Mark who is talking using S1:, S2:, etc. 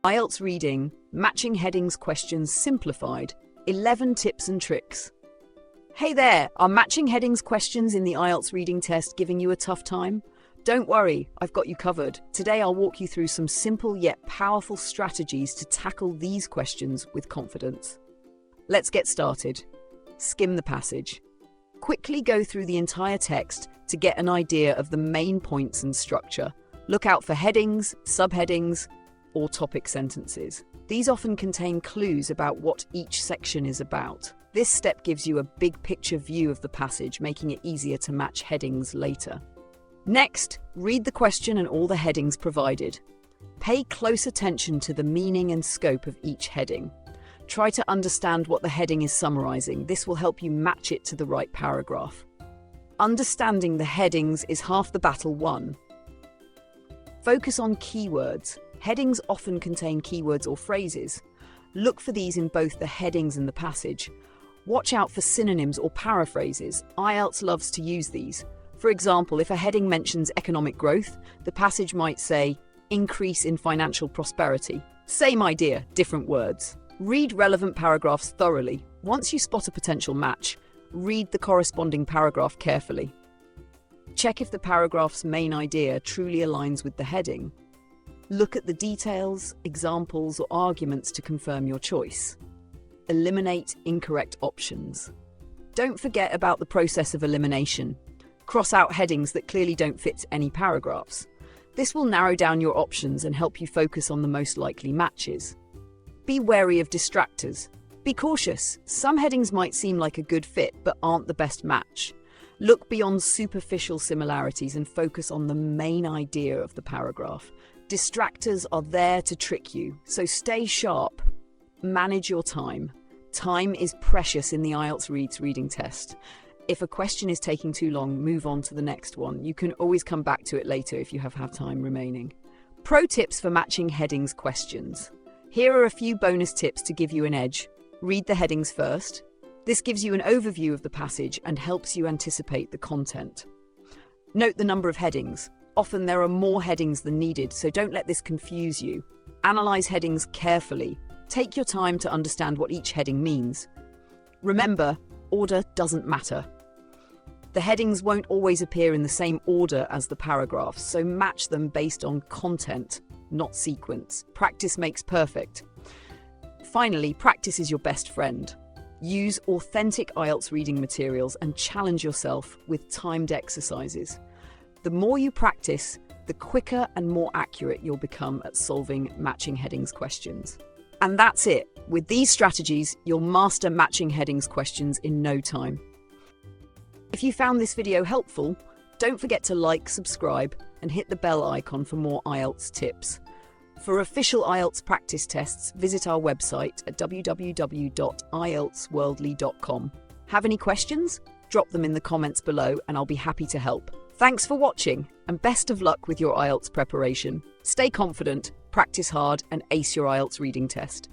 S1: IELTS Reading, Matching Headings Questions Simplified, 11 Tips and Tricks. Hey there, are matching headings questions in the IELTS Reading Test giving you a tough time? Don't worry, I've got you covered. Today I'll walk you through some simple yet powerful strategies to tackle these questions with confidence. Let's get started. Skim the passage. Quickly go through the entire text to get an idea of the main points and structure. Look out for headings, subheadings, or topic sentences. These often contain clues about what each section is about. This step gives you a big picture view of the passage, making it easier to match headings later. Next, read the question and all the headings provided. Pay close attention to the meaning and scope of each heading. Try to understand what the heading is summarizing. This will help you match it to the right paragraph. Understanding the headings is half the battle won. Focus on keywords. Headings often contain keywords or phrases. Look for these in both the headings and the passage. Watch out for synonyms or paraphrases. IELTS loves to use these. For example, if a heading mentions economic growth, the passage might say, increase in financial prosperity. Same idea, different words. Read relevant paragraphs thoroughly. Once you spot a potential match, read the corresponding paragraph carefully. Check if the paragraph's main idea truly aligns with the heading. Look at the details, examples, or arguments to confirm your choice. Eliminate incorrect options. Don't forget about the process of elimination. Cross out headings that clearly don't fit any paragraphs. This will narrow down your options and help you focus on the most likely matches. Be wary of distractors. Be cautious. Some headings might seem like a good fit but aren't the best match. Look beyond superficial similarities and focus on the main idea of the paragraph. Distractors are there to trick you, so stay sharp. Manage your time. Time is precious in the IELTS Reading Test. If a question is taking too long, move on to the next one. You can always come back to it later if you have time remaining. Pro tips for matching headings questions. Here are a few bonus tips to give you an edge. Read the headings first. This gives you an overview of the passage and helps you anticipate the content. Note the number of headings. Often there are more headings than needed, so don't let this confuse you. Analyze headings carefully. Take your time to understand what each heading means. Remember, order doesn't matter. The headings won't always appear in the same order as the paragraphs, so match them based on content, not sequence. Practice makes perfect. Finally, practice is your best friend. Use authentic IELTS reading materials and challenge yourself with timed exercises. The more you practice, the quicker and more accurate you'll become at solving matching headings questions. And that's it. With these strategies, you'll master matching headings questions in no time. If you found this video helpful, don't forget to like, subscribe, and hit the bell icon for more IELTS tips. For official IELTS practice tests, visit our website at www.ieltsworldly.com. Have any questions? Drop them in the comments below and I'll be happy to help. Thanks for watching and best of luck with your IELTS preparation. Stay confident, practice hard, and ace your IELTS reading test.